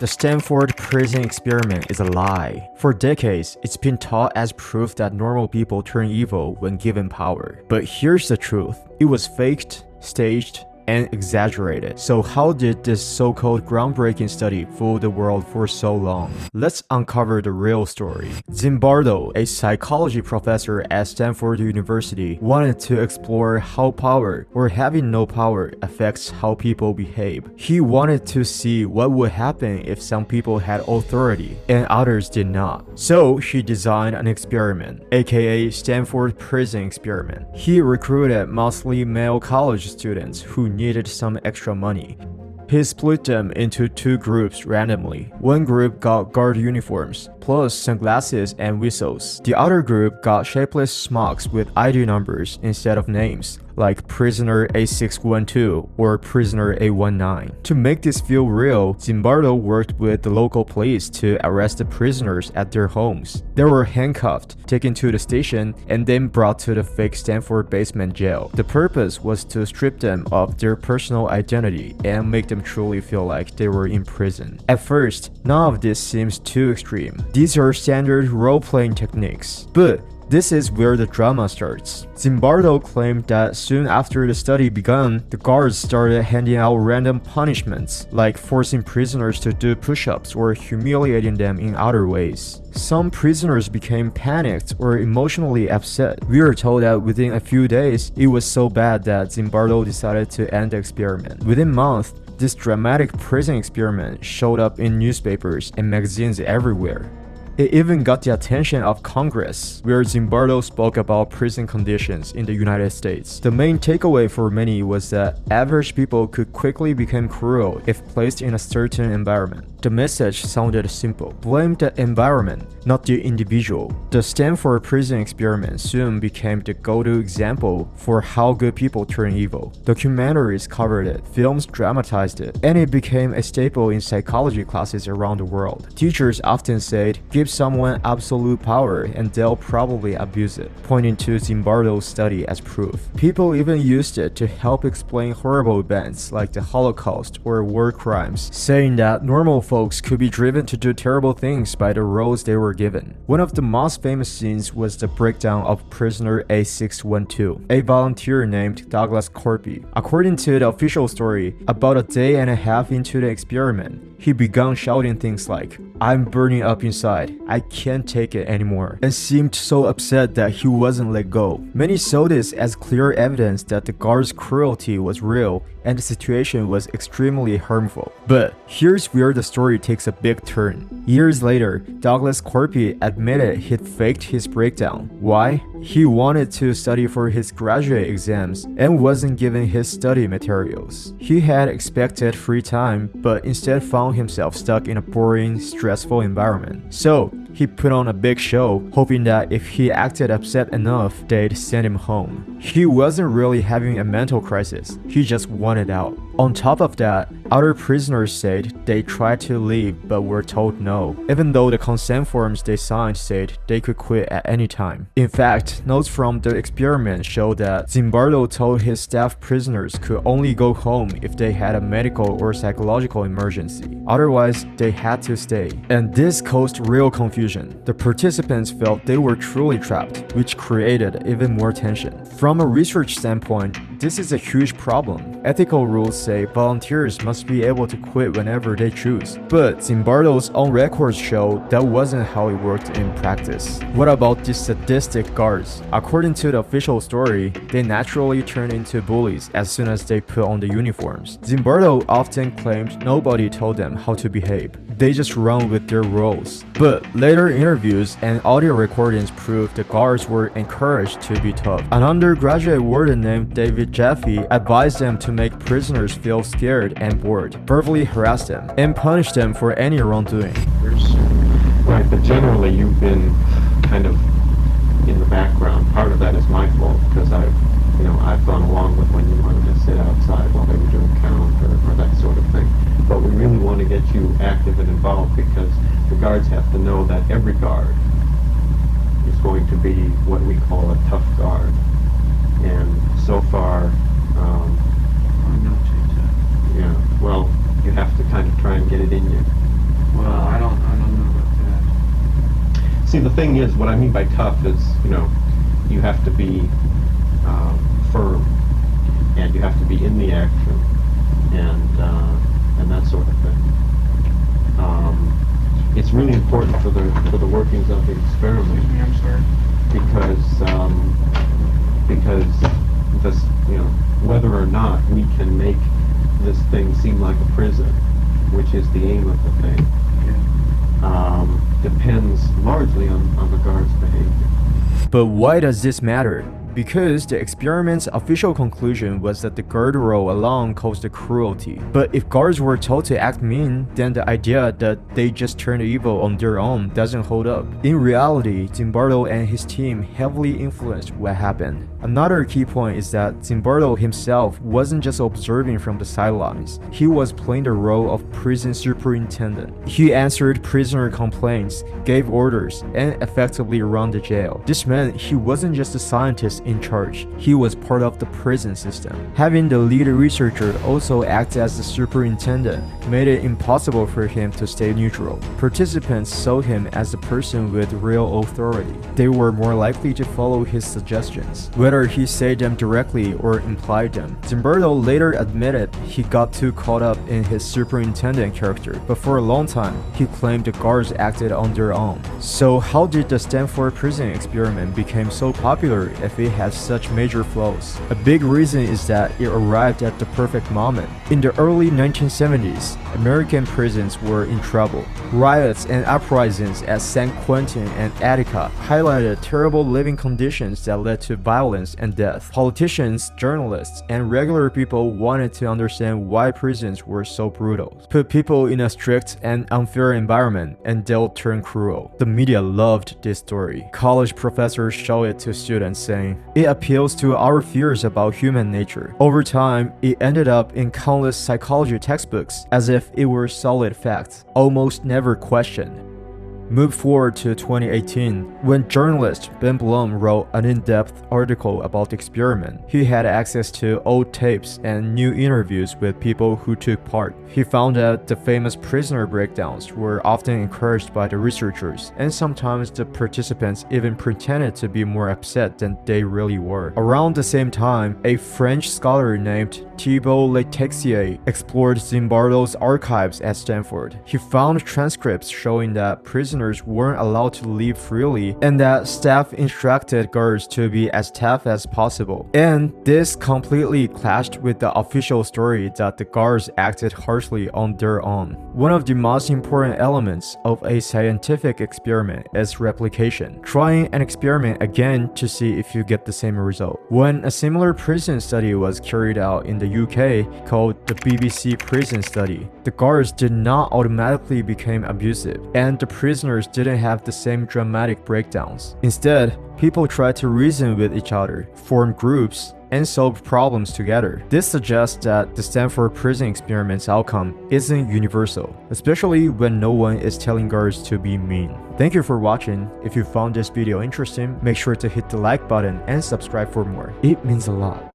The Stanford Prison Experiment is a lie. For decades, it's been taught as proof that normal people turn evil when given power. But here's the truth. It was faked, staged, and exaggerated. So how did this so-called groundbreaking study fool the world for so long? Let's uncover the real story. Zimbardo, a psychology professor at Stanford University, wanted to explore how power, or having no power, affects how people behave. He wanted to see what would happen if some people had authority and others did not. So he designed an experiment, aka Stanford Prison Experiment. He recruited mostly male college students who needed some extra money. He split them into two groups randomly. One group got guard uniforms, plus sunglasses and whistles. The other group got shapeless smocks with ID numbers instead of names, like Prisoner A612 or Prisoner A19. To make this feel real, Zimbardo worked with the local police to arrest the prisoners at their homes. They were handcuffed, taken to the station, and then brought to the fake Stanford basement jail. The purpose was to strip them of their personal identity and make them truly feel like they were in prison. At first, none of this seems too extreme. These are standard role-playing techniques. But this is where the drama starts. Zimbardo claimed that soon after the study began, the guards started handing out random punishments, like forcing prisoners to do push-ups or humiliating them in other ways. Some prisoners became panicked or emotionally upset. We are told that within a few days, it was so bad that Zimbardo decided to end the experiment. Within months, this dramatic prison experiment showed up in newspapers and magazines everywhere. It even got the attention of Congress, where Zimbardo spoke about prison conditions in the United States. The main takeaway for many was that average people could quickly become cruel if placed in a certain environment. The message sounded simple. Blame the environment, not the individual. The Stanford Prison Experiment soon became the go-to example for how good people turn evil. Documentaries covered it, films dramatized it, and it became a staple in psychology classes around the world. Teachers often said, give someone absolute power and they'll probably abuse it, pointing to Zimbardo's study as proof. People even used it to help explain horrible events like the Holocaust or war crimes, saying that normal folks could be driven to do terrible things by the roles they were given. One of the most famous scenes was the breakdown of prisoner A612, a volunteer named Douglas Corpy. According to the official story, about a day and a half into the experiment, he began shouting things like, "I'm burning up inside, I can't take it anymore," and seemed so upset that he wasn't let go. Many saw this as clear evidence that the guards' cruelty was real and the situation was extremely harmful. But here's where the story takes a big turn. Years later, Douglas Corpy admitted he'd faked his breakdown. Why? He wanted to study for his graduate exams and wasn't given his study materials. He had expected free time, but instead found himself stuck in a boring, stressful environment. So, he put on a big show, hoping that if he acted upset enough, they'd send him home. He wasn't really having a mental crisis, he just wanted out. On top of that, other prisoners said they tried to leave but were told no, even though the consent forms they signed said they could quit at any time. In fact, notes from the experiment show that Zimbardo told his staff prisoners could only go home if they had a medical or psychological emergency. Otherwise, they had to stay. And this caused real confusion. The participants felt they were truly trapped, which created even more tension. From a research standpoint, this is a huge problem. Ethical rules say volunteers must be able to quit whenever they choose. But Zimbardo's own records show that wasn't how it worked in practice. What about these sadistic guards? According to the official story, they naturally turn into bullies as soon as they put on the uniforms. Zimbardo often claimed nobody told them how to behave. They just run with their roles. But later interviews and audio recordings proved the guards were encouraged to be tough. An undergraduate warden named David Jaffe advised them to make prisoners feel scared and bored, verbally harass them, and punish them for any wrongdoing. Right, but generally you've been kind of in the background. Part of that is my fault because I've gone along with when you wanted to sit outside while they were doing count or that sort of thing. But we really want to get you active and involved because the guards have to know that every guard is going to be what we call a tough guard. And so far, yeah, well, you have to kind of try and get it in you. See, the thing is, what I mean by tough is, you have to be firm, and you have to be in the action, and that sort of thing. It's really important for the workings of the experiment. I'm sorry. Because this, whether or not we can make this thing seem like a prison, which is the aim of the thing, depends largely on the guard's behavior. But why does this matter? Because the experiment's official conclusion was that the guard role alone caused the cruelty. But if guards were told to act mean, then the idea that they just turned evil on their own doesn't hold up. In reality, Zimbardo and his team heavily influenced what happened. Another key point is that Zimbardo himself wasn't just observing from the sidelines. He was playing the role of prison superintendent. He answered prisoner complaints, gave orders, and effectively ran the jail. This meant he wasn't just a scientist in charge, he was part of the prison system. Having the lead researcher also act as the superintendent made it impossible for him to stay neutral. Participants saw him as a person with real authority. They were more likely to follow his suggestions, whether he said them directly or implied them. Zimbardo later admitted he got too caught up in his superintendent character, but for a long time, he claimed the guards acted on their own. So how did the Stanford Prison Experiment become so popular if it had such major flaws? A big reason is that it arrived at the perfect moment. In the early 1970s, American prisons were in trouble. Riots and uprisings at San Quentin and Attica highlighted terrible living conditions that led to violence and death. Politicians, journalists, and regular people wanted to understand why prisons were so brutal, put people in a strict and unfair environment, and they'll turn cruel. The media loved this story. College professors showed it to students saying, "It appeals to our fears about human nature." Over time, it ended up in countless psychology textbooks as if it were solid facts, almost never questioned. Move forward to 2018, when journalist Ben Blum wrote an in-depth article about the experiment. He had access to old tapes and new interviews with people who took part. He found that the famous prisoner breakdowns were often encouraged by the researchers, and sometimes the participants even pretended to be more upset than they really were. Around the same time, a French scholar named Thibault Letexier explored Zimbardo's archives at Stanford. He found transcripts showing that prisoners weren't allowed to leave freely and that staff instructed guards to be as tough as possible. And this completely clashed with the official story that the guards acted harshly on their own. One of the most important elements of a scientific experiment is replication, trying an experiment again to see if you get the same result. When a similar prison study was carried out in the UK called the BBC Prison Study, the guards did not automatically become abusive, and the prisoners didn't have the same dramatic breakdowns. Instead, people tried to reason with each other, form groups, and solve problems together. This suggests that the Stanford Prison Experiment's outcome isn't universal, especially when no one is telling guards to be mean. Thank you for watching. If you found this video interesting, make sure to hit the like button and subscribe for more. It means a lot.